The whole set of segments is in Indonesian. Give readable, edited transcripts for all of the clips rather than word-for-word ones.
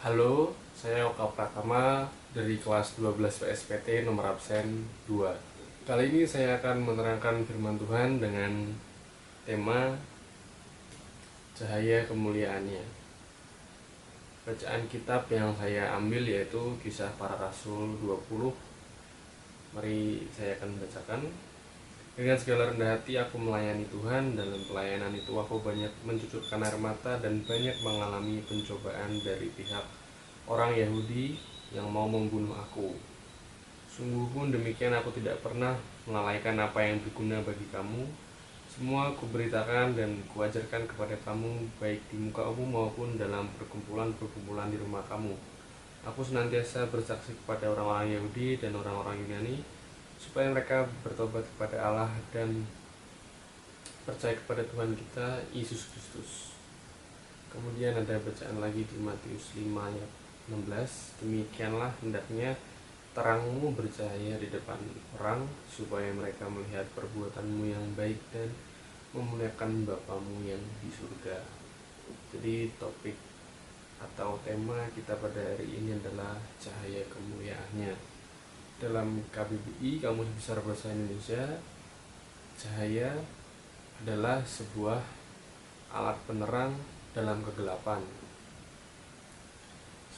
Halo, saya Oka Pratama dari kelas 12 PSPT nomor absen 2. Kali ini saya akan menerangkan firman Tuhan dengan tema cahaya kemuliaannya. Bacaan kitab yang saya ambil yaitu Kisah Para Rasul 20. Mari saya akan bacakan. Dengan segala rendah hati aku melayani Tuhan. Dalam pelayanan itu aku banyak mencucurkan air mata dan banyak mengalami pencobaan dari pihak orang Yahudi yang mau membunuh aku. Sungguh pun demikian, aku tidak pernah melalaikan apa yang berguna bagi kamu. Semua kuberitakan dan kuajarkan kepada kamu, baik di muka umum maupun dalam perkumpulan-perkumpulan di rumah kamu. Aku senantiasa bersaksi kepada orang-orang Yahudi dan orang-orang Yunani, supaya mereka bertobat kepada Allah dan percaya kepada Tuhan kita, Yesus Kristus. Kemudian ada bacaan lagi di Matius 5 ayat 16. Demikianlah hendaknya terangmu bercahaya di depan orang, supaya mereka melihat perbuatanmu yang baik dan memuliakan Bapamu yang di surga. Jadi topik atau tema kita pada hari ini adalah cahaya kemuliaannya. Dalam KBBI Kamus Besar Bahasa Indonesia, cahaya adalah sebuah alat penerang dalam kegelapan.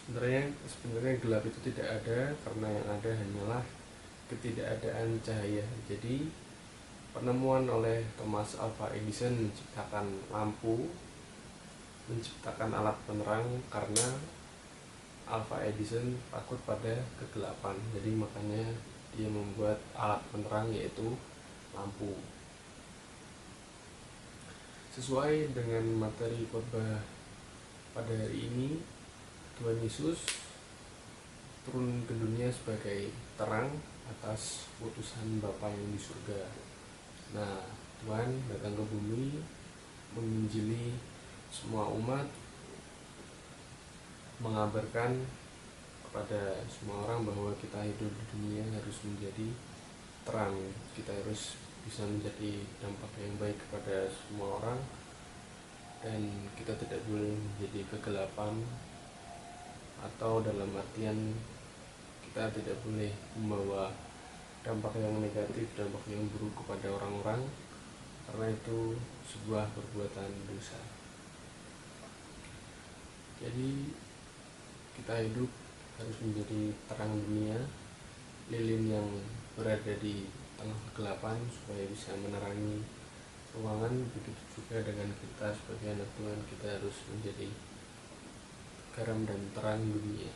Sebenarnya gelap itu tidak ada, karena yang ada hanyalah ketidakadaan cahaya. Jadi penemuan oleh Thomas Alva Edison menciptakan lampu, menciptakan alat penerang, karena Alva Edison takut pada kegelapan. Jadi makanya dia membuat alat penerang yaitu lampu. Sesuai dengan materi khotbah pada hari ini, Tuhan Yesus turun ke dunia sebagai terang atas utusan Bapa yang di surga. Nah, Tuhan datang ke bumi menginjili semua umat, mengabarkan kepada semua orang bahwa kita hidup di dunia harus menjadi terang. Kita harus bisa menjadi dampak yang baik kepada semua orang, dan kita tidak boleh menjadi kegelapan, atau dalam artian kita tidak boleh membawa dampak yang negatif, dampak yang buruk kepada orang-orang, karena itu sebuah perbuatan dosa. Jadi kita hidup harus menjadi terang dunia, lilin yang berada di tengah kegelapan, supaya bisa menerangi ruangan. Begitu juga dengan kita sebagai anak Tuhan, kita harus menjadi garam dan terang dunia.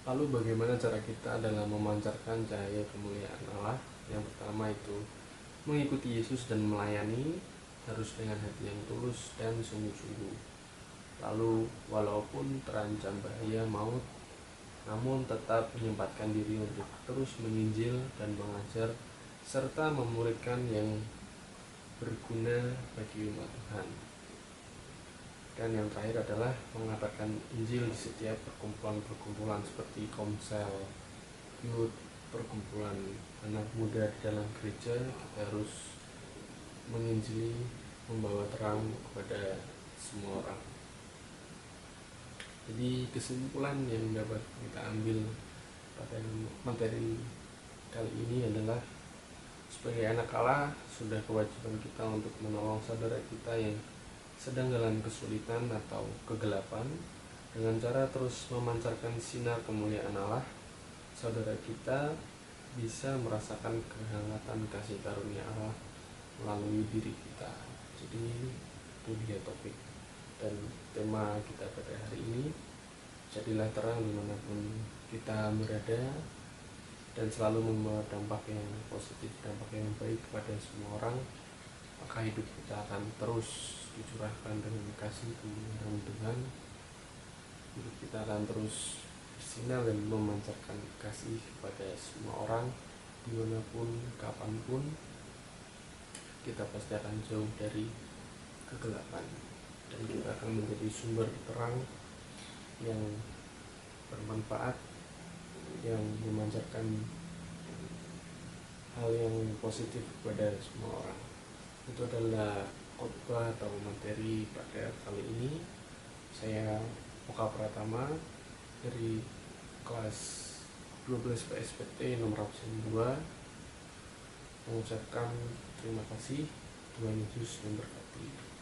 Lalu bagaimana cara kita dalam memancarkan cahaya kemuliaan Allah? Yang pertama itu mengikuti Yesus dan melayani, harus dengan hati yang tulus dan sungguh-sungguh. Lalu walaupun terancam bahaya maut, namun tetap menyempatkan diri untuk terus menginjil dan mengajar, serta memuridkan yang berguna bagi umat Tuhan. Dan yang terakhir adalah mengabarkan Injil di setiap perkumpulan-perkumpulan seperti komsel, youth, perkumpulan anak muda di dalam gereja. Kita harus menginjili, membawa terang kepada semua orang. Jadi kesimpulan yang dapat kita ambil pada materi kali ini adalah, sebagai anak Allah, sudah kewajiban kita untuk menolong saudara kita yang sedang dalam kesulitan atau kegelapan, dengan cara terus memancarkan sinar kemuliaan Allah. Saudara kita bisa merasakan kehangatan kasih karunia Allah melalui diri kita. Jadi itu dia topik dan tema kita pada hari ini. Jadilah terang dimanapun kita berada, dan selalu membawa dampak yang positif, dampak yang baik kepada semua orang. Maka hidup kita akan terus dicurahkan dengan kasih kemuliaan Tuhan. Hidup kita akan terus bersinar dan memancarkan kasih kepada semua orang, dimanapun, kapanpun. Kita pasti akan jauh dari kegelapan, dan kita akan menjadi sumber terang yang bermanfaat, yang memancarkan hal yang positif kepada semua orang. Itu adalah khotbah atau materi pada kali ini. Saya Oka Pratama dari kelas 12 PSPT nomor absen 2 mengucapkan terima kasih. Tuhan Yesus memberkati.